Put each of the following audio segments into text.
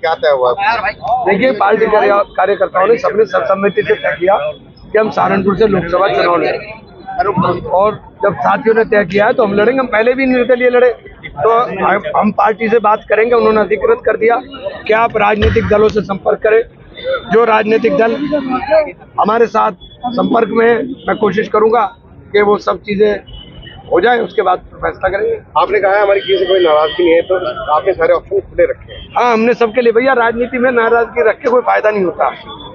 क्या तय हुआ? देखिए, पार्टी कार्यकर्ताओं ने सबने सर्वसम्मति से तय किया कि हम सहारनपुर से लोकसभा चुनाव लड़ेंगे, और जब साथियों ने तय किया है तो हम लड़ेंगे। हम पहले भी निर्दलीय लड़े, तो हम पार्टी से बात करेंगे। उन्होंने अधिकृत कर दिया कि आप राजनीतिक दलों से संपर्क करें। जो राजनीतिक दल हमारे साथ संपर्क में है, मैं कोशिश करूंगा कि वो सब चीजें हो जाए, उसके बाद फैसला करेंगे। आपने कहा है हमारी किसी से कोई नाराजगी नहीं है, तो आपने सारे ऑप्शन खुले रखे हैं। हाँ, हमने सबके लिए, भैया राजनीति में नाराजगी रख के कोई फायदा नहीं होता,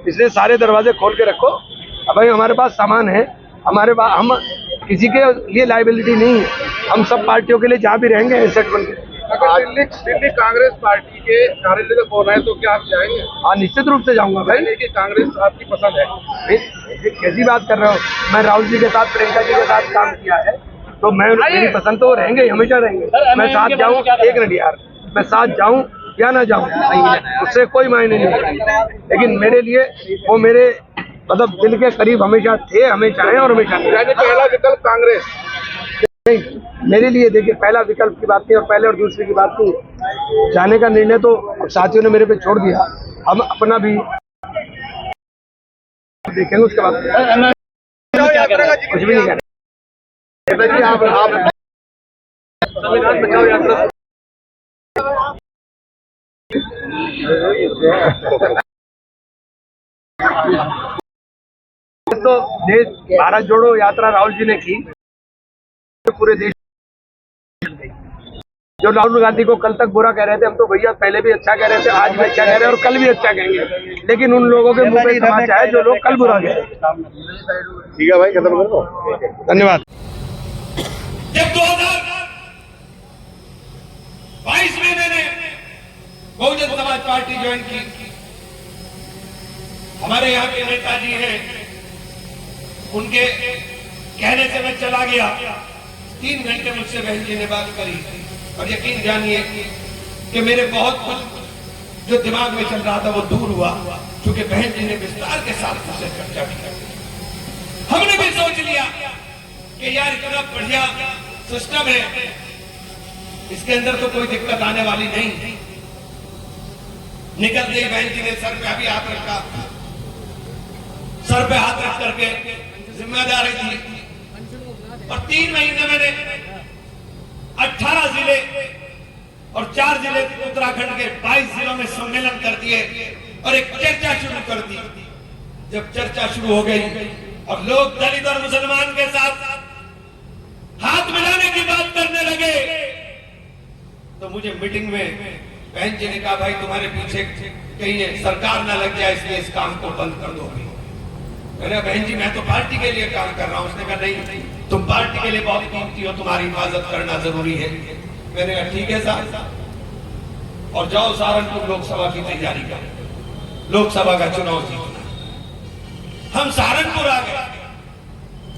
इसलिए सारे दरवाजे खोल के रखो। अब भाई हमारे पास सामान है, हमारे पास, हम किसी के लिए लाइबिलिटी नहीं है, हम सब पार्टियों के लिए जहाँ भी रहेंगे एसेट बन के। अगर दिल्ली कांग्रेस पार्टी के कार्यालय तक होना है तो क्या आप जाएंगे? हाँ, निश्चित रूप से जाऊंगा भाई। कि कांग्रेस आपकी पसंद है? कैसी बात कर रहे हो? मैं राहुल जी के साथ, प्रियंका जी के साथ काम किया है, तो मैं, मेरी पसंद तो रहेंगे, हमेशा रहेंगे। मैं साथ जाऊं, एक मिनट यार, मैं साथ जाऊं या ना जाऊं, उससे कोई मायने नहीं, लेकिन मेरे लिए वो मेरे मतलब दिल के करीब हमेशा थे, हमेशा हैं और हमेशा नहीं। पहला विकल्प कांग्रेस नहीं, मेरे लिए देखिए, पहला विकल्प की बात नहीं और पहले और दूसरे की बात नहीं। जाने का निर्णय तो साथियों ने मेरे पे छोड़ दिया, हम अपना भी देखेंगे, उसके बाद कुछ भी नहीं करेंगे। आप संविधान बचाओ यात्रा तो देश, भारत जोड़ो यात्रा राहुल जी ने की, पूरे देश। जो राहुल गांधी को कल तक बुरा कह रहे थे, हम तो भैया पहले भी अच्छा कह रहे थे, आज भी अच्छा कह रहे हैं और कल भी अच्छा कहेंगे, लेकिन उन लोगों के मुंह पे तमाचा है जो लोग कल बुरा कह रहे हैं। ठीक है भाई, खत्म कर दो। धन्यवाद। जब 2022 में मैंने बहुजन समाज पार्टी ज्वाइन की, हमारे यहाँ के नेताजी हैं, उनके कहने से मैं चला गया। 3 घंटे मुझसे बहन जी ने बात करी और यकीन जानिए कि मेरे बहुत कुछ जो दिमाग में चल रहा था वो दूर हुआ, क्योंकि बहन जी ने विस्तार के साथ मुझसे चर्चा की। हमने भी सोच लिया कि यार इतना बढ़िया सिस्टम है, इसके अंदर तो कोई दिक्कत आने वाली नहीं। निकलते ही बहन जी ने सर पे भी हाथ रखा, सर पे हाथ रख करके जिम्मेदारी दी, और 3 महीने मैंने 18 जिले और 4 जिले उत्तराखंड के 22 जिलों में सम्मेलन कर दिए और एक चर्चा शुरू कर दी। जब चर्चा शुरू हो गई और लोग दलित और मुसलमान के साथ हाथ मिलाने की बात करने लगे, तो मुझे मीटिंग में बहन जी ने कहा, भाई तुम्हारे पीछे कहीं सरकार ना लग जाए, इसलिए इस काम को बंद कर दो। मैंने बहन जी मैं तो पार्टी के लिए काम कर रहा हूं। उसने कहा नहीं, तुम पार्टी के लिए बहुत कीमती हो, तुम्हारी हिफाजत करना जरूरी है। मैंने कहा ठीक है साहब, और जाओ सहारनपुर लोकसभा की तैयारी करो, लोकसभा का चुनाव जीतना। हम सहारनपुर आ गए,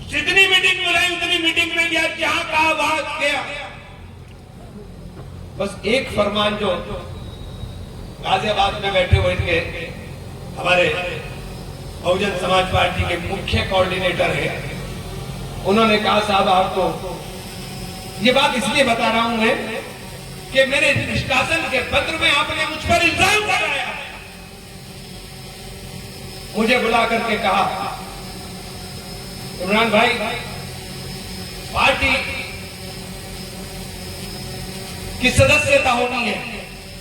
जितनी मीटिंग बुलाई उतनी मीटिंग में गया, जहां कहा वहां गया। बस एक फरमान जो गाजियाबाद में बैठे हुए इनके हमारे बहुजन समाज पार्टी के मुख्य कोऑर्डिनेटर है, उन्होंने कहा साहब आपको ये बात इसलिए बता रहा हूं मैं कि मेरे निष्कासन के पत्र में आपने मुझ पर इल्जाम लगाया। मुझे बुला करके कहा, इमरान भाई पार्टी की सदस्यता होनी है।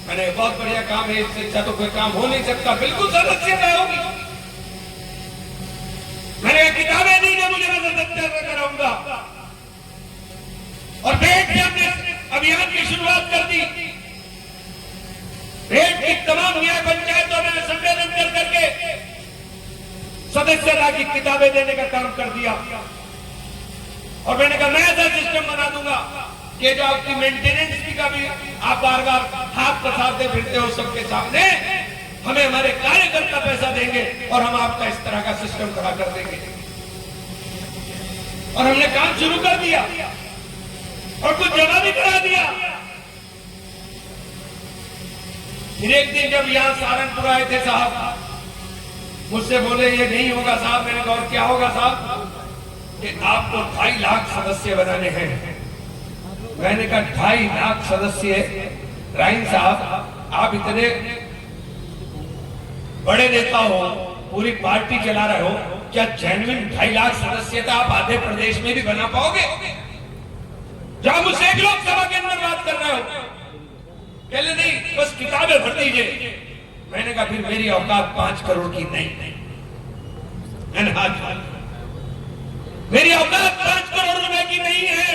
मैंने बहुत बढ़िया काम है, इससे अच्छा तो कोई काम हो नहीं सकता। बिल्कुल सदस्यता होगी। मैंने किताबें दी, मुझे मैं सदस्य कराऊंगा। और भेंट ने अपने अभियान की शुरुआत कर दी। भेंट की तमाम न्याय पंचायतों में सम्मेलन कर करके सदस्यता की किताबें देने का काम कर दिया। और मैंने कहा मैं ऐसा सिस्टम बना दूंगा कि जो आपकी मेंटेनेंस की का भी आप बार बार हाथ पसारते फिरते हो सबके सामने, हमें हमारे कार्यकर्ता पैसा देंगे और हम आपका इस तरह का सिस्टम खड़ा कर देंगे। और हमने काम शुरू कर दिया और कुछ जमा भी करा दिया। फिर एक दिन जब यहां सहारनपुर आए थे साहब, मुझसे बोले ये नहीं होगा साहब। मैंने कहा और क्या होगा साहब? कि आपको 2.5 लाख सदस्य बनाने हैं। मैंने कहा 2.5 लाख सदस्य? राइन साहब आप इतने बड़े नेता हो, पूरी पार्टी चला रहे हो, क्या जेन्युइन 2.5 लाख सदस्यता आप आधे प्रदेश में भी बना पाओगे? जहां मुझसे एक लोकसभा के अंदर बात कर रहे हो, कहले नहीं बस किताबें भर दीजिए। मैंने कहा फिर मेरी औकात 5 करोड़ की नहीं। मैंने हाथ, मेरी औकात 5 करोड़ रुपए की नहीं है।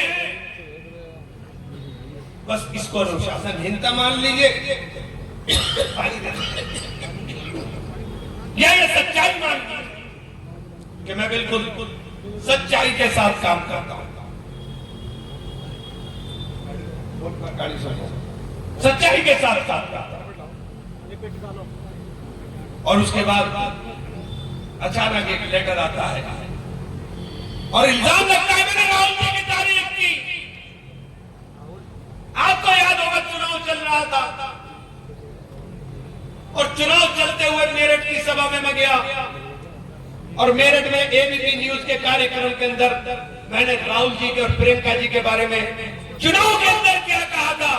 बस इसको अनुशासनहीनता मान लीजिए या ये सच्चाई मान लीजिए कि मैं बिल्कुल सच्चाई के साथ काम करता हूं। सच्चाई के साथ काम करता हूं। और उसके बाद अचानक एक लेटर आता है और इल्जाम लगता है मैंने राहुल जी की तारीफ की। आपको याद होगा चुनाव चल रहा था और चुनाव चलते हुए मेरठ की सभा में मैं गया और मेरठ में एबीपी न्यूज के कार्यक्रम के अंदर मैंने राहुल जी के और प्रियंका जी के बारे में चुनाव के अंदर क्या कहा था।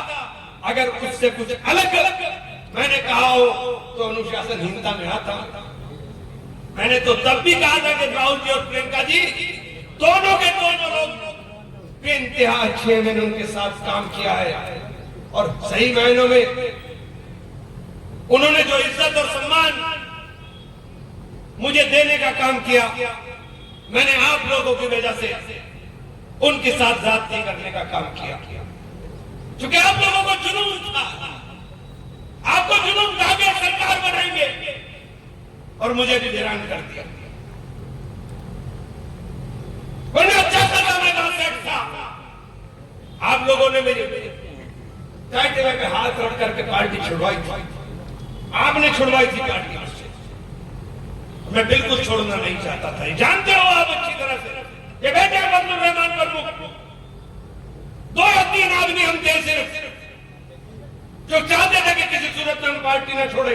अगर उससे कुछ अलग मैंने कहा हो तो अनुशासनहीनता में आता। मैंने तो तब भी कहा था कि राहुल जी और प्रियंका जी दोनों के दोनों लोग बेइंतहा अच्छे, मैंने उनके साथ काम किया है और सही मायनों में उन्होंने जो इज्जत और सम्मान मुझे देने का काम किया, मैंने आप लोगों की वजह से उनके साथ जाति करने का काम किया। क्योंकि आप लोगों को जुनून था, आपको जुनून था कि सरकार बनाएंगे और मुझे भी हैरान कर दिया। वरना अच्छा था, मैं सेट था। आप लोगों ने मेरे चाय पे हाथ रख करके पार्टी छुड़वाई थी। आपने छुड़वाई थी पार्टी मुझसे। मैं बिल्कुल छोड़ना नहीं चाहता था, जानते हो आप अच्छी तरह से। ये बेटे फजलुर रहमान प्रमुख 2 या 3 आदमी हम थे सिर्फ जो चाहते थे कि किसी सूरत में हम पार्टी न छोड़े।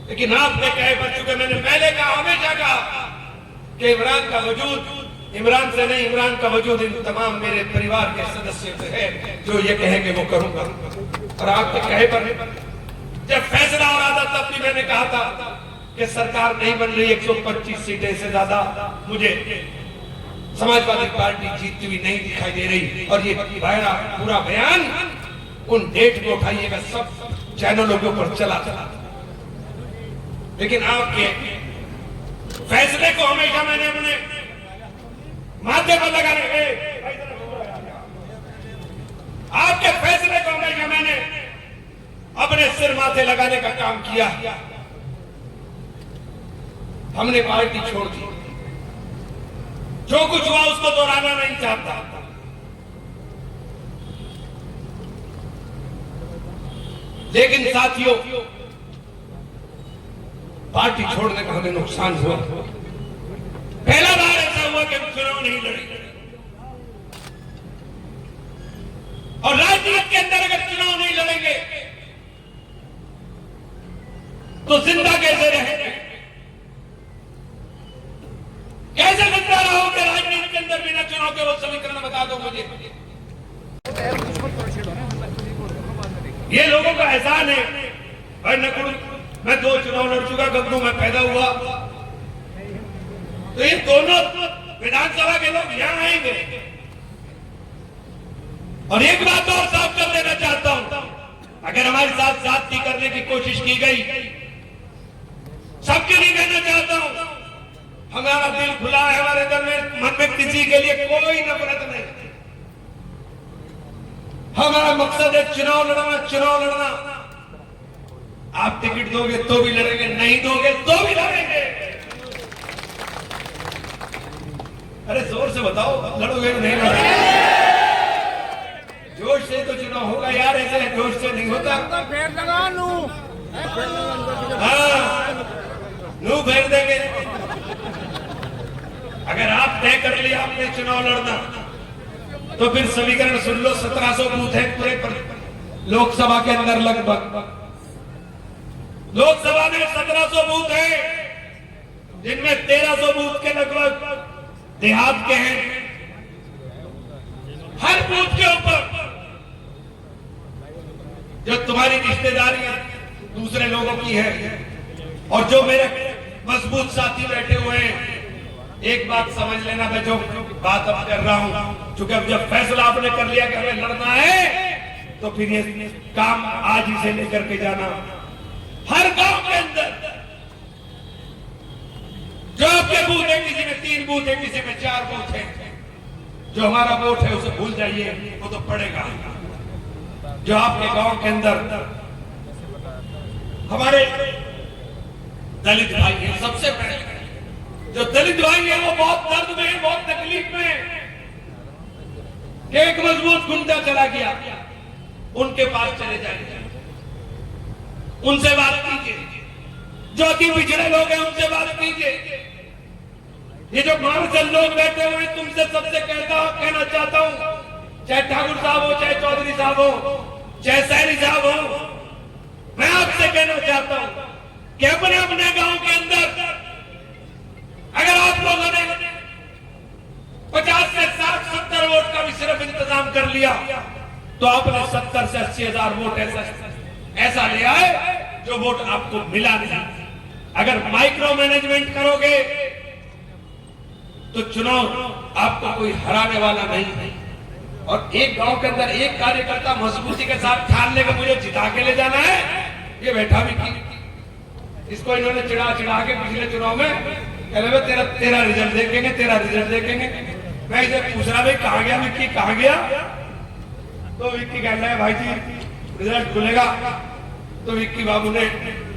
लेकिन आपने कहे बच चुके। मैंने पहले कहा, हमेशा कहा कि इमरान का वजूद इमरान से नहीं, इमरान का वजूद इन तमाम मेरे परिवार के सदस्यों से है। जो ये कहेंगे वो करूंगा। और आपके कहे पर जब फैसला हो रहा था तब भी मैंने कहा था कि सरकार नहीं बन रही, 125 सीटें से ज्यादा मुझे समाजवादी पार्टी जीतती हुई नहीं दिखाई दे रही। और ये पूरा बयान उन डेट को उठाइएगा, सब चैनलों के ऊपर चला। लेकिन आपके फैसले को हमेशा मैंने अपने माथे पर लगाने, आपके फैसले को हमेशा मैंने अपने सिर माथे लगाने का काम किया। हमने पार्टी छोड़ दी। जो कुछ हुआ उसको दोहराना नहीं चाहता। लेकिन साथियों, पार्टी छोड़ने का हमें नुकसान हुआ। पहला बार ऐसा हुआ कि हम चुनाव नहीं लड़े। और राजनीति के अंदर अगर चुनाव नहीं लड़ेंगे तो जिंदा कैसे रहेंगे? कैसे जिंदा रहोगे राजनीति के अंदर बिना चुनाव के? वो समीकरण बता दो मुझे। ये लोगों का एहसान है। भाई नकुल, मैं 2 चुनाव लड़ चुका, गद्दू में पैदा हुआ, तो ये दोनों विधानसभा के लोग यहां आएंगे। और एक बात और साफ कर देना चाहता हूं, अगर हमारे साथ जाति करने की कोशिश की गई, सबके लिए कहना चाहता हूं, हमारा दिल खुला है, हमारे दिल में मन में किसी के लिए कोई नफरत नहीं। हमारा मकसद है चुनाव लड़ना, चुनाव लड़ना। आप टिकट दोगे तो भी लड़ेंगे, नहीं दोगे तो भी लड़ेंगे। अरे जोर से बताओ, लड़ोगे नहीं लड़ोगे? जोश से तो चुनाव होगा यार, ऐसे जोश से नहीं होता। हाँ, नू फेर देंगे। अगर आप तय कर लिया आपने चुनाव लड़ना, तो फिर समीकरण सुन लो। 1700 बूथ है पूरे लोकसभा के अंदर। लगभग लोकसभा में 1700 बूथ है, जिनमें 1300 बूथ के लगभग देहात के हैं। हर बूथ के ऊपर जो तुम्हारी रिश्तेदारियां दूसरे लोगों की है। और जो मेरे मजबूत साथी बैठे हुए हैं, एक बात समझ लेना, मैं जो बात अब कर रहा हूं, क्योंकि अब जब फैसला आपने कर लिया कि हमें लड़ना है, तो फिर ये काम आज ही से लेकर के जाना। हर गांव के अंदर जो आपके बूथ है, किसी में 3 बूथ है, किसी में 4 बूथ है, जो हमारा वोट है उसे भूल जाइए, वो तो पड़ेगा। जो आपके गांव के अंदर हमारे दलित भाई हैं, सबसे पहले जो दलित भाई हैं वो बहुत दर्द में, बहुत तकलीफ में, एक मजबूत गुंडा चला गया, उनके पास चले जाइए, उनसे बात कीजिए। जो अति पिछड़े लोग हैं उनसे बात कीजिए। ये जो मार्शल लोग बैठे हुए हैं, तुमसे सबसे कहना चाहता हूं, चाहे ठाकुर साहब हो, चाहे चौधरी साहब हो, चाहे सैनी साहब हो, मैं आपसे कहना चाहता हूं कि अपने अपने गांव के अंदर अगर आप लोगों ने 50 से 60, 70 वोट का भी सिर्फ इंतजाम कर लिया, तो आपने 70 से 80 हजार वोट ऐसा ले आए जो वोट आपको मिला नहीं। अगर माइक्रो मैनेजमेंट करोगे तो चुनाव आपको कोई हराने वाला नहीं है। और एक गांव के अंदर एक कार्यकर्ता मजबूती के साथ ठान लेकर मुझे जिता के ले जाना है, ये बैठा भी की, इसको इन्होंने चिढ़ा के पिछले चुनाव में तेरा रिजल्ट देखेंगे, तेरा रिजल्ट देखेंगे। मैं इसे पूछ रहा, भाई कहां गया विक्की, कहां गया? तो विक्की कहना है, भाई जी रिजल्ट खुलेगा। तो विक्की बाबू ने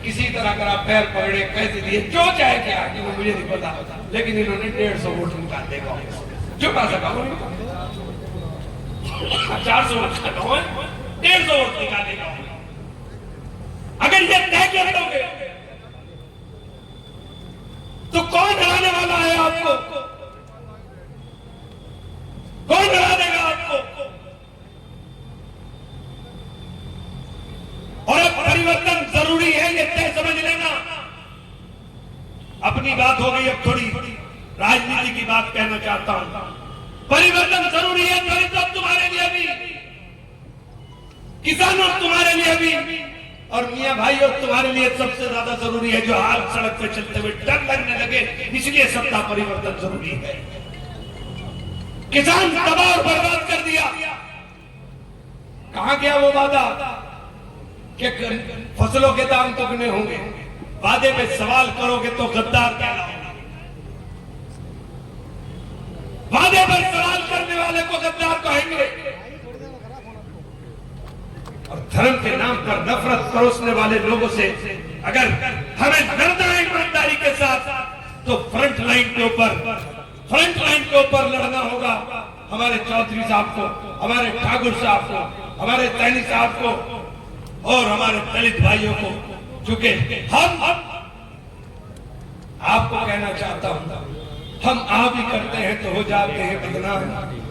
किसी तरह का पैर पकड़े, पैसे दिए, जो चाहे क्या कि वो मुझे नहीं पता, लेकिन इन्होंने 150 वोट निकाल देगा, जो पा सका 400 वोट का 150 वोट निकालेगा। अगर ये तय कर दोगे तो कौन हराने वाला है आपको? कौन हरा देगा आपको? और अब परिवर्तन जरूरी है, ये तय समझ लेना। अपनी बात हो गई, अब थोड़ी राजनीति की बात कहना चाहता हूं। परिवर्तन जरूरी है, दलित तुम्हारे लिए भी, किसानों तुम्हारे लिए भी, और मियां भाई और तुम्हारे लिए सबसे ज्यादा जरूरी है, जो हाल सड़क पे चलते हुए डर लगने लगे, इसलिए सत्ता परिवर्तन जरूरी है। किसान तबाह और बर्बाद कर दिया। कहां गया वो वादा कि फसलों के दाम दुगने होंगे? वादे पे सवाल करोगे तो गद्दार कहलाओगे। वादे पर सवाल करने वाले को गद्दार कहेंगे, और धर्म के नाम पर नफरत परोसने वाले लोगों से अगर हमें लड़ना है ईमानदारी के साथ, तो फ्रंट लाइन के ऊपर लड़ना होगा। हमारे चौधरी साहब को, हमारे ठाकुर साहब को, हमारे सैनी साहब को और हमारे दलित भाइयों को, क्योंकि हम आपको कहना चाहता हूं, हम आ भी करते हैं तो हो जाते हैं बदनाम,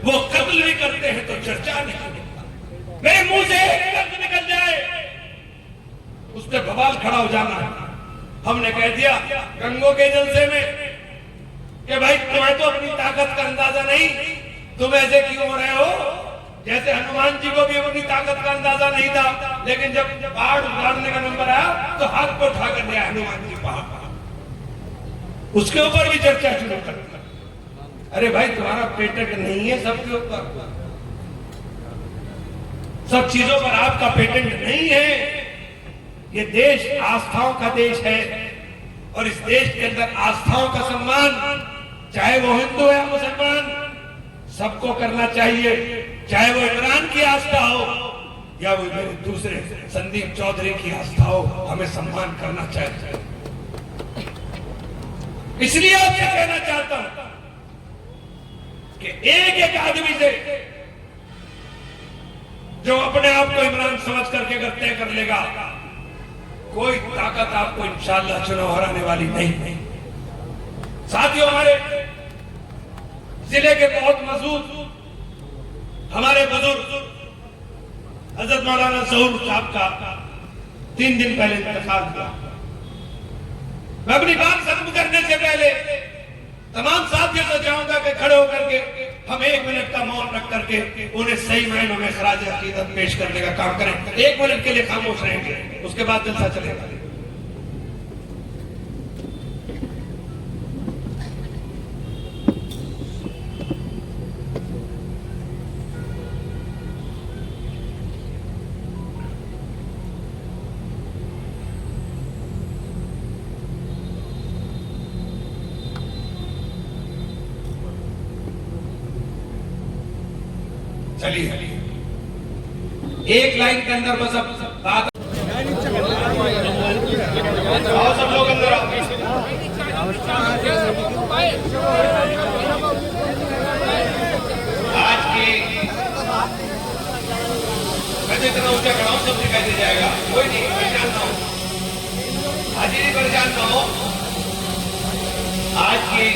वो कत्ल भी करते हैं तो चर्चा नहीं। मेरे मुंह से एक लफ्ज निकल जाए उस पर बवाल खड़ा हो जाना। हमने कह दिया गंगो के जलसे में कि भाई तुम्हें तो अपनी ताकत का अंदाजा नहीं, तुम ऐसे क्यों हो रहे हो? जैसे हनुमान जी को भी अपनी ताकत का अंदाजा नहीं था, लेकिन जब पहाड़ उतारने का नंबर आया तो हाथ को उठा कर दिया हनुमान जी पहाड़, उसके ऊपर भी चर्चा शुरू कर दी। अरे भाई तुम्हारा पेटेंट नहीं है सबके ऊपर, सब चीजों पर आपका पेटेंट नहीं है। ये देश आस्थाओं का देश है, और इस देश के अंदर आस्थाओं का सम्मान, चाहे वो हिंदू है मुसलमान, सबको करना चाहिए। चाहे वो इमरान की आस्था हो या वो मेरे दूसरे संदीप चौधरी की आस्था हो, हमें सम्मान करना चाहिए। इसलिए आपसे कहना चाहता हूं कि एक एक आदमी से जो अपने आप को इमरान समझ करके अगर तय कर लेगा, कोई ताकत आपको इंशाअल्लाह चुनाव हराने वाली नहीं। साथियों, हमारे जिले के बहुत मजबूत हमारे बुजुर्ग हजरत मौलाना ज़हूर साहब का 3 दिन पहले इंतकाल हुआ। मैं अपनी बात खत्म करने से पहले तमाम साथियों से चाहूंगा कि खड़े होकर के हम 1 मिनट का मौन रख करके उन्हें सही मायनों में खराज अकीदत पेश करने का काम करें। 1 मिनट के लिए खामोश रहेंगे, उसके बाद जलसा चलेगा। चलिए एक लाइन के अंदर बस अब बात। आओ सब लोग अंदर आओ। आज की मैं तो इतना ऊंचा खड़ा हूं, सब दिखाई दे जाएगा, कोई नहीं परेशान ना हो, हाजिरी परेशान ना हो। आज की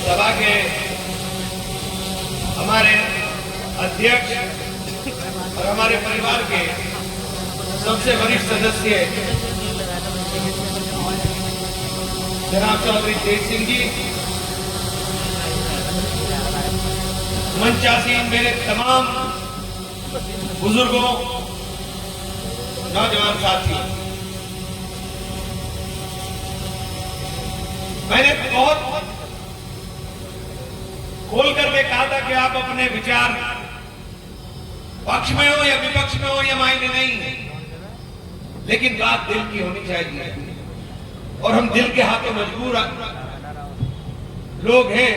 सभा के हमारे अध्यक्ष और हमारे परिवार के सबसे वरिष्ठ सदस्य जनाब चौधरी तेज सिंह जी, मंचासीन मेरे तमाम बुजुर्गों, नौजवान साथी, मैंने बहुत खोल करके कहा था कि आप अपने विचार पक्ष में हो या विपक्ष में हो, यह मायने नहीं, लेकिन बात दिल की होनी चाहिए। और हम दिल के हाथों मजबूर लोग हैं,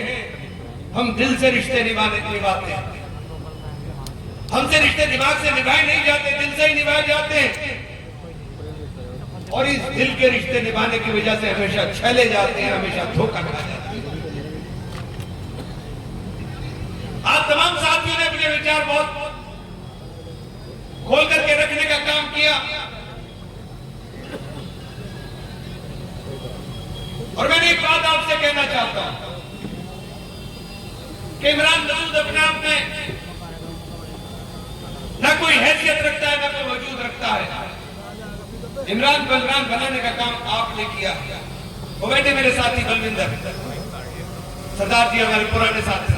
हम दिल से रिश्ते निभाते हैं। हमसे रिश्ते दिमाग से निभाए नहीं जाते, दिल से ही निभाए जाते हैं। और इस दिल के रिश्ते निभाने की वजह से हमेशा छले जाते हैं, हमेशा धोखा खा जाते हैं। आप तमाम साथियों ने अपने विचार बहुत खोल करके रखने का काम किया, और मैंने एक बात आपसे कहना चाहता हूं कि इमरान मसूद अपने आप में न कोई हैसियत रखता है, न कोई वजूद रखता है। इमरान बलराम बनाने का काम आपने किया। वो बैठे मेरे साथी बलविंदर सरदार जी, हमारे पुराने साथी,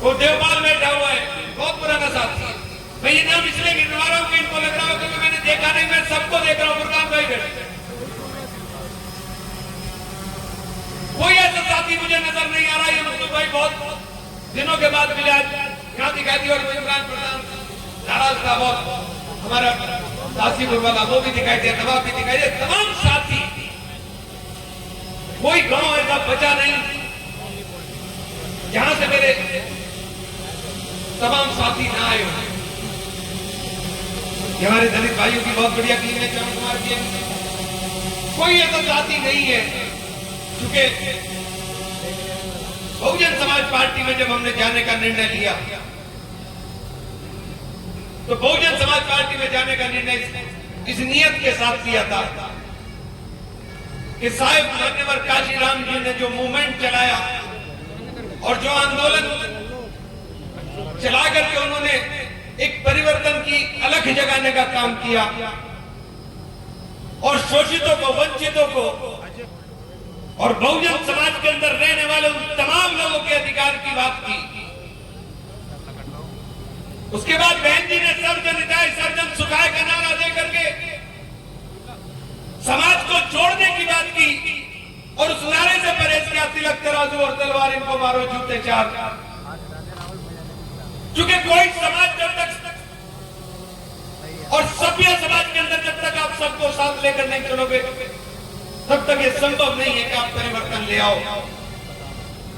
वो देवपाल बैठा हुआ है, बहुत पुराना साथी। मैं ये नाम इसलिए गिनवा रहा हूं कि इनको लग रहा हो क्योंकि मैंने देखा नहीं, मैं सबको देख रहा हूं। फुरकान भाई बैठे, कोई ऐसा साथी मुझे नजर नहीं आ रहा। ये मसूद भाई बहुत दिनों के बाद मिले, आज यहाँ दिखाई दी, और इमरान प्रधान नाराज था बहुत, हमारा साथीपुर वाला वो भी दिखाई दिया, नवाब भी दिखाई दिया, तमाम साथी, कोई गांव ऐसा बचा नहीं जहां से मेरे तमाम साथी ना आए हो। हमारे दलित भाइयों की बहुत बढ़िया टीम है, चरण कुमार की, कोई ऐसा साथी नहीं है। क्योंकि बहुजन समाज पार्टी में जब हमने जाने का निर्णय लिया, तो बहुजन समाज पार्टी में जाने का निर्णय इस नियत के साथ लिया था कि साहिब मान्यवर काशीराम जी ने जो मूवमेंट चलाया और जो आंदोलन चला करके उन्होंने एक परिवर्तन की अलख जगाने का काम किया और शोषितों को, वंचितों को और बहुजन समाज के अंदर रहने वाले उन तमाम लोगों के अधिकार की बात की। उसके बाद बहन जी ने सर्वजन हिताय सर्वजन सुखाय का नारा दे करके समाज को जोड़ने की बात की और उस नारे से परहेज किया, तिलक तराजू और तलवार इनको मारो जूते चार। क्योंकि कोई समाज जब तक और सभ्य समाज के अंदर जब तक आप सबको साथ लेकर नहीं चलोगे, तब तक ये संभव नहीं है कि आप परिवर्तन ले आओ।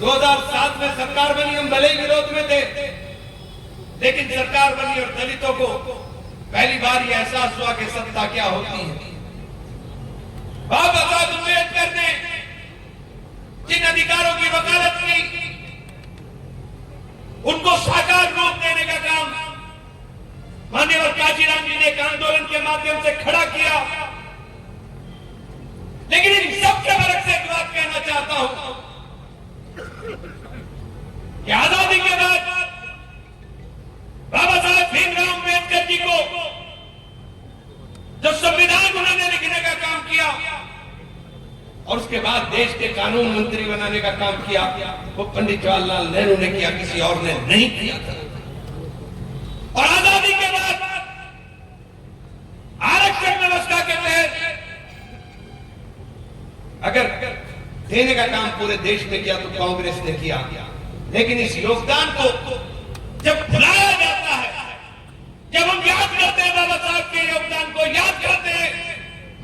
2007 में सरकार बनी, हम भले ही विरोध में थे, लेकिन सरकार बनी और दलितों को पहली बार यह एहसास हुआ कि सत्ता क्या होती है। बाबा साहब अम्बेडकर ने जिन अधिकारों की वकालत की, उनको साकार रूप देने का काम माननीय काशीराम जी ने एक आंदोलन के माध्यम से खड़ा किया। लेकिन इन सबके फर्क से एक बात कहना चाहता हूं कि आजादी के बाद बाबा साहब भीमराव अम्बेडकर जी को जो संविधान उन्होंने लिखने का काम किया, और उसके बाद देश के कानून मंत्री बनाने का काम किया वो पंडित जवाहरलाल नेहरू ने किया, किसी और ने नहीं किया था। और आजादी के बाद आरक्षण व्यवस्था के तहत अगर देने का काम पूरे देश में किया तो कांग्रेस ने किया, लेकिन इस योगदान को जब भुलाया जाता है, जब हम याद करते हैं बाबा साहब के योगदान को, याद करते हैं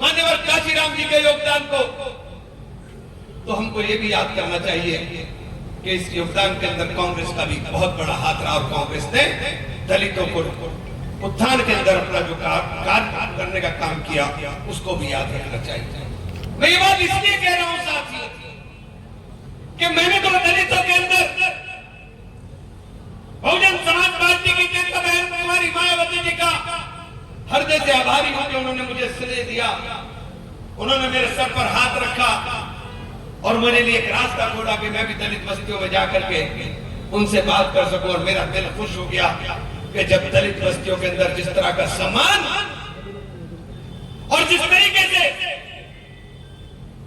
मान्यवर काशीराम जी के योगदान को, तो हमको ये भी याद करना चाहिए कि इस योगदान के अंदर कांग्रेस का भी बहुत बड़ा हाथ रहा और कांग्रेस ने दलितों को उत्थान के अंदर अपना जो कार्य करने का काम किया उसको भी याद रखना चाहिए। मैं ये बात इसलिए कह रहा हूं साथियों कि मैंने तो दलितों के अंदर बहुजन समाज पार्टी की नेता बहन कुमारी मायावती जी का हृदय से आभारी हूं कि उन्होंने मुझे श्रेय दिया, उन्होंने मेरे सर पर हाथ रखा और मेरे लिए एक रास्ता खोला कि मैं भी दलित बस्तियों में जाकर के उनसे बात कर सकूं। और मेरा दिल खुश हो गया कि जब दलित बस्तियों के अंदर जिस तरह का सम्मान और जिस तरीके से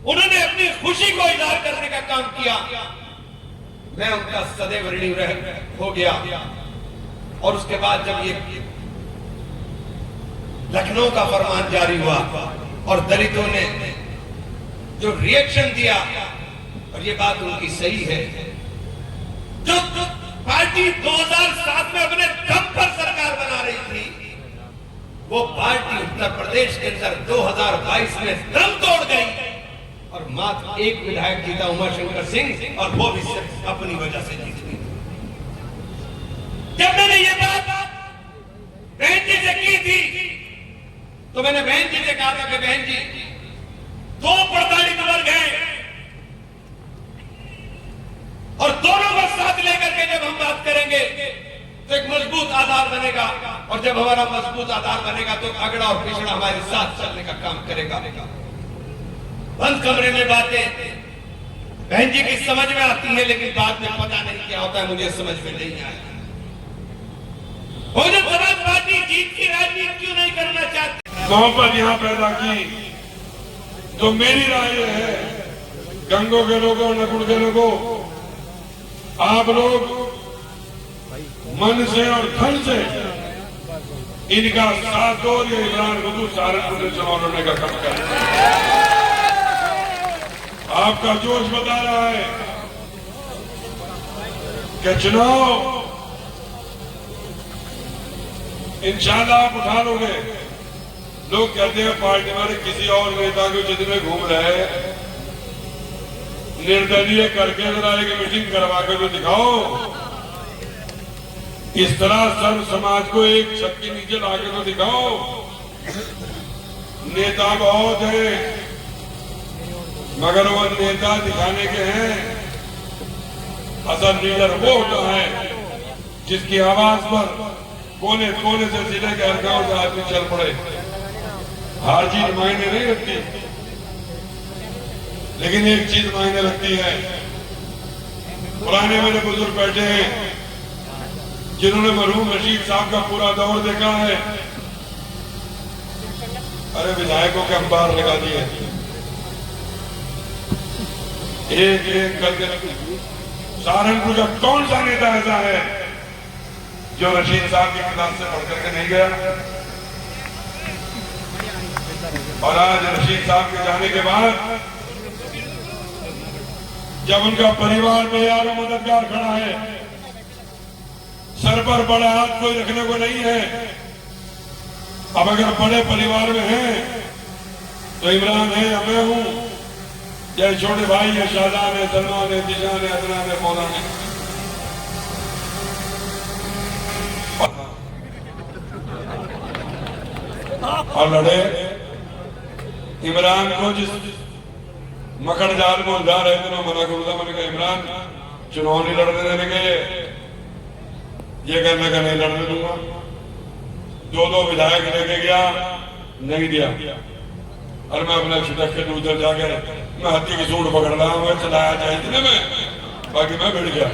उन्होंने अपनी खुशी को इजहार करने का काम किया, मैं उनका सदैव ऋणी हो गया। और उसके बाद जब ये लखनऊ का फरमान जारी हुआ और दलितों ने जो रिएक्शन दिया, और ये बात उनकी सही है, जो पार्टी 2007 में अपने दम पर सरकार बना रही थी, वो पार्टी उत्तर प्रदेश के अंदर 2022 में दम तोड़ गई और मात्र एक विधायक जीता, उमाशंकर सिंह, और वो भी सिर्फ अपनी वजह से जीत गई। जब मैंने ये बात बहन जी से की थी तो मैंने बहन जी से कहा था कि बहन जी, दो प्रताड़ित वर्ग हैं और दोनों को साथ लेकर के जब हम बात करेंगे तो एक मजबूत आधार बनेगा, और जब हमारा मजबूत आधार बनेगा तो अगड़ा और पिछड़ा हमारे साथ चलने का काम करेगा। बंद कमरे में बातें बहन जी की समझ में आती है, लेकिन बाद में पता नहीं क्या होता है, मुझे समझ में नहीं आया। बहुजन समाज पार्टी जीत की राजनीति क्यों नहीं करना चाहती? मोहब्बत यहाँ पैदा की, तो मेरी राय है गंगों के लोगों, नकुड़ के लोगों, आप लोग मन से और धन से इनका साथ दो, ये इमरान खुद सहारनपुर से चुनाव लड़ने का काम करें। आपका जोश बता रहा है कि चुनाव इंशाल्लाह आप उठा लोगे। लोग कहते हैं पार्टी वाले किसी और नेता को जितने घूम रहे हैं, निर्दलीय करके जरा एक मीटिंग करवा कर जो दिखाओ। इस तरह सर्व समाज को एक छत के नीचे लाके तो दिखाओ। नेता बहुत है, मगर वो नेता दिखाने के हैं, असल लीडर वो होता है जिसकी आवाज पर कोने कोने से जिले के हर गांव से आदमी चल पड़े। हर चीज मायने नहीं रखती, लेकिन एक चीज मायने रखती है। पुराने मेरे बुजुर्ग बैठे हैं जिन्होंने मरहूम रशीद साहब का पूरा दौर देखा है। अरे विधायकों के अंबार लगा दिए, एक एक करके। सहारनपुर का कौन सा नेता ऐसा है जो रशीद साहब की क्लास से पढ़ करके नहीं गया? और आज रशीद साहब के जाने के बाद जब उनका परिवार में यार मददगार खड़ा है, सर पर बड़ा हाथ कोई रखने को नहीं है। अब अगर बड़े परिवार में हैं तो इमरान है या मैं हूं, या छोटे भाई है, शाहजहान है, सलमान है, दिशान है, अदनान है, मौलाना है। और लड़े। इमरान को जिस मकड़ जाल में उलझा रहे थे, मना करूंगा। मैंने कहा इमरान चुनाव नहीं लड़ने देने के, ये कहने का नहीं लड़ने दूंगा। दो विधायक लेके गया, नहीं दिया। और मैं अपना छिटक के उधर जाकर मैं हाथी की सूंड पकड़ रहा हूं, चलाया जाए इतने में, बाकी मैं बैठ गया।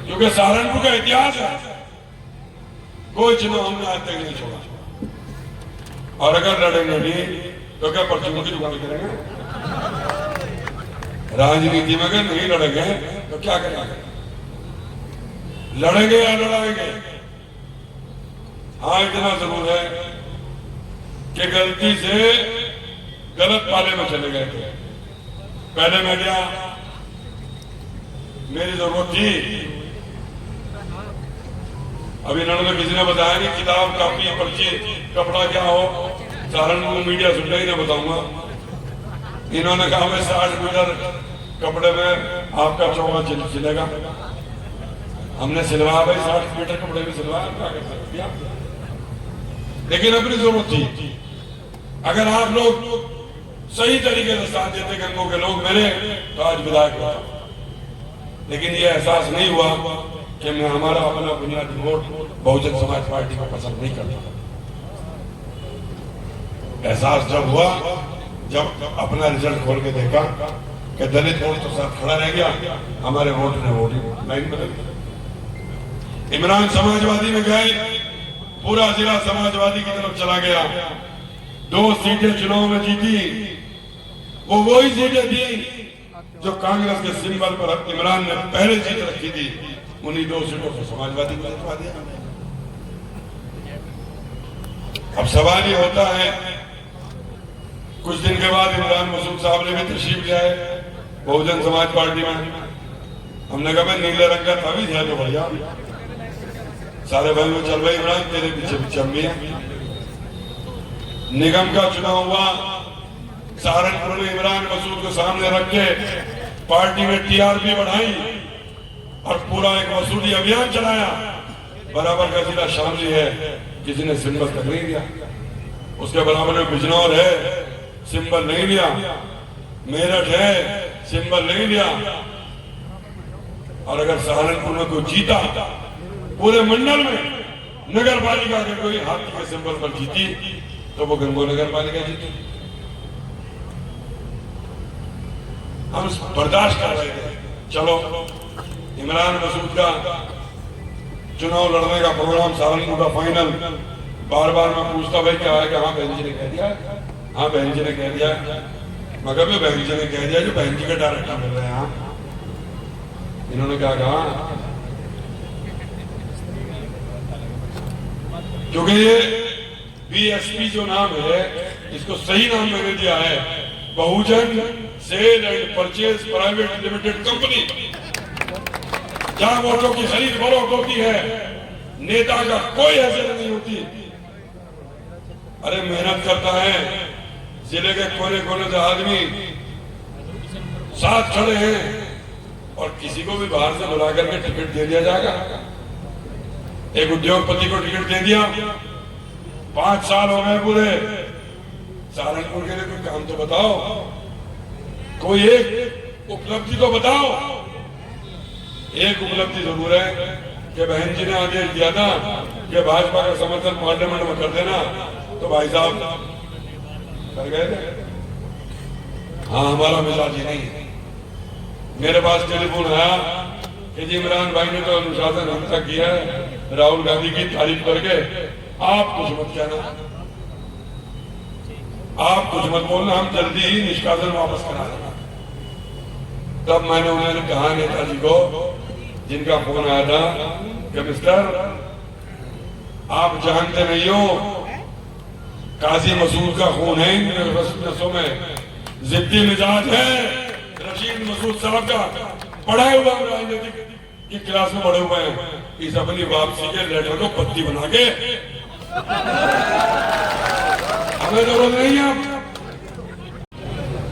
क्योंकि सहारनपुर का इतिहास है, कोई चुनाव हमने आज तक नहीं छोड़ा। और अगर लड़ेंगे नहीं तो क्या परचून की दुकान करेंगे? राजनीति में अगर नहीं लड़ेंगे तो क्या करेंगे? लड़ेंगे या लड़ाएंगे? हाँ, इतना जरूर है कि गलती से गलत पाले में चले गए थे। पहले मैं गया, मेरी जरूरत थी, अभी इन्होंने किसी ने बताया कि किताब, कापी, पर्ची, कपड़ा क्या हो, सहारनपुर मीडिया सुन ही ना बताऊंगा। इन्होंने कहा मैं 60 मीटर कपड़े में आपका चौका सिलेगा। हमने सिलवाया भाई, 60 मीटर कपड़े में सिलवाया, क्या कर सकते हैं? लेकिन अपनी जरूरत थी। अगर आप लोग सही तरीके से साथ देते गंगों के लोग मेरे, तो आज विधायक होता। लेकिन ये एहसास नहीं हुआ कि मैं हमारा अपना बुनियादी वोट बहुजन समाज पार्टी को पसंद नहीं करता। एहसास जब हुआ, जब अपना रिजल्ट खोल के देखा कि दलित वोट तो साथ खड़ा रह गया, हमारे वोट ने वोट लाइन बदल दी। इमरान समाजवादी में गए, पूरा जिला समाजवादी की तरफ चला गया। 2 सीटें चुनाव में जीती, वो वही सीटें थी जो कांग्रेस के सिंबल पर इमरान ने पहले जीत रखी थी। उन्हीं 2 सीटों को समाजवादी को जितवा दिया। अब सवाल ये होता है, कुछ दिन के बाद इमरान मसूद साहब ने भी तशरीफ लिया है बहुजन समाज पार्टी में। हमने कहा भाई नीले रंग का तावीज है तो बढ़िया। सारे भाई में चल भाई इमरान, तेरे पीछे चम्मी है। निगम का चुनाव हुआ, सहारनपुर में इमरान मसूद को सामने रख के पार्टी में टीआरपी बढ़ाई और पूरा एक मसूदी अभियान चलाया। बराबर का जिला शामली है, किसी ने सिंबल तक नहीं दिया। उसके बराबर में बिजनौर है, सिंबल नहीं लिया। मेरठ है, सिंबल नहीं लिया। और अगर सहारनपुर में कोई जीता, पूरे मंडल में नगर पालिका के कोई हाथी के सिंबल पर जीती, तो वो गंगो नगर पालिका जीती। हम बर्दाश्त कर रहे थे। चलो, इमरान मसूद का चुनाव लड़ने का प्रोग्राम, सहारनपुर का फाइनल। बार बार मैं पूछता भाई क्या है कि हाँ बहन जी ने कह दिया, हाँ बहन जी ने कह दिया। मगर भी बहन जी ने कह दिया, जो बहन जी के डायरेक्टर मिल रहे हैं। इन्होंने क्या कहा, क्योंकि ये बीएसपी जो नाम है, इसको सही नाम मैंने दिया है, Bahujan sale and purchase private limited company. जहां वोटों की खरीद फरोख्त होती है, नेता का कोई हैसियत नहीं होती। अरे मेहनत करता है, जिले के कोने कोने से आदमी साथ खड़े हैं और किसी को भी बाहर से बुला करके टिकट दे दिया जाएगा। एक उद्योगपति को टिकट दे दिया, 5 साल हो गए पूरे। सहारनपुर के लिए कोई काम तो बताओ, कोई एक उपलब्धि तो बताओ। एक उपलब्धि जरूर है कि बहन जी ने आदेश दिया था कि भाजपा का समर्थन पार्लियामेंट में कर देना, तो भाई साहब कर गए थे। हाँ, हमारा मिजाज ही नहीं है। मेरे पास टेलीफोन आया कि जी इमरान भाई ने तो अनुशासन हिंसा किया है, राहुल गांधी की तारीफ करके। आप कुछ मत कहना, आप कुछ मत बोलना, हम जल्दी ही निष्कासन वापस करा देना। तब मैंने उन्हें कहा नेताजी को, जिनका फोन आया था, कि मिस्टर आप जानते नहीं हो, काजी मसूद का खून है इन नसों में, जिद्दी मिजाज है रशीद मसूद साहब का, पढ़े हुआ राजनीतिक की क्लास में पढ़े हुए हैं। इस अपनी वापसी के लेटर को पत्ती बना के हमें जरूरत नहीं है।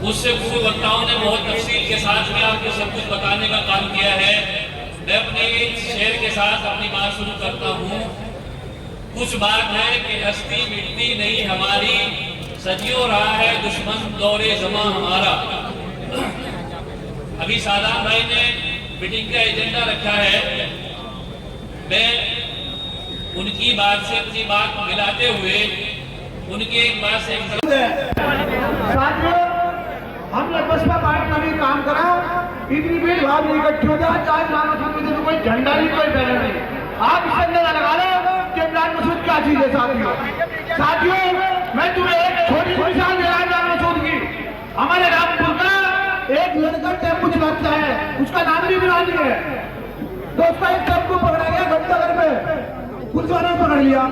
मुझसे पूर्व वक्ताओं ने बहुत तफसील के साथ में आपको सब कुछ बताने का काम किया है। मैं अपने शेर के साथ अपनी बात शुरू करता हूँ। कुछ बात है कि हस्ती मिटती नहीं हमारी, सदियों रहा है दुश्मन दौरे जमा हमारा। अभी सादात भाई ने मीटिंग का एजेंडा रखा है। मैं उनकी बात से अपनी बात मिलाते हुए उनकी एक बात से हमने बसपा पार्टी में भी काम करा, इतनी भीड़ भाड़ नहीं इकट्ठी हो जाए, चाहे इमरान मसूद में कोई झंडा नहीं, कोई बैनर नहीं। आप इससे अंदर लगा लो कि इमरान मसूद क्या चीज है। साथियों, मैं तुम्हें एक छोटी सी मिसाल दे रहा हूं इमरान मसूद की। हमारे रामपुर का एक लड़का टेम्पो बच्चा है, उसका नाम भी इमरान ही है। तो उसका एक सबको पकड़ा गया घंटाघर में, पुलिस वालों ने पकड़ लिया।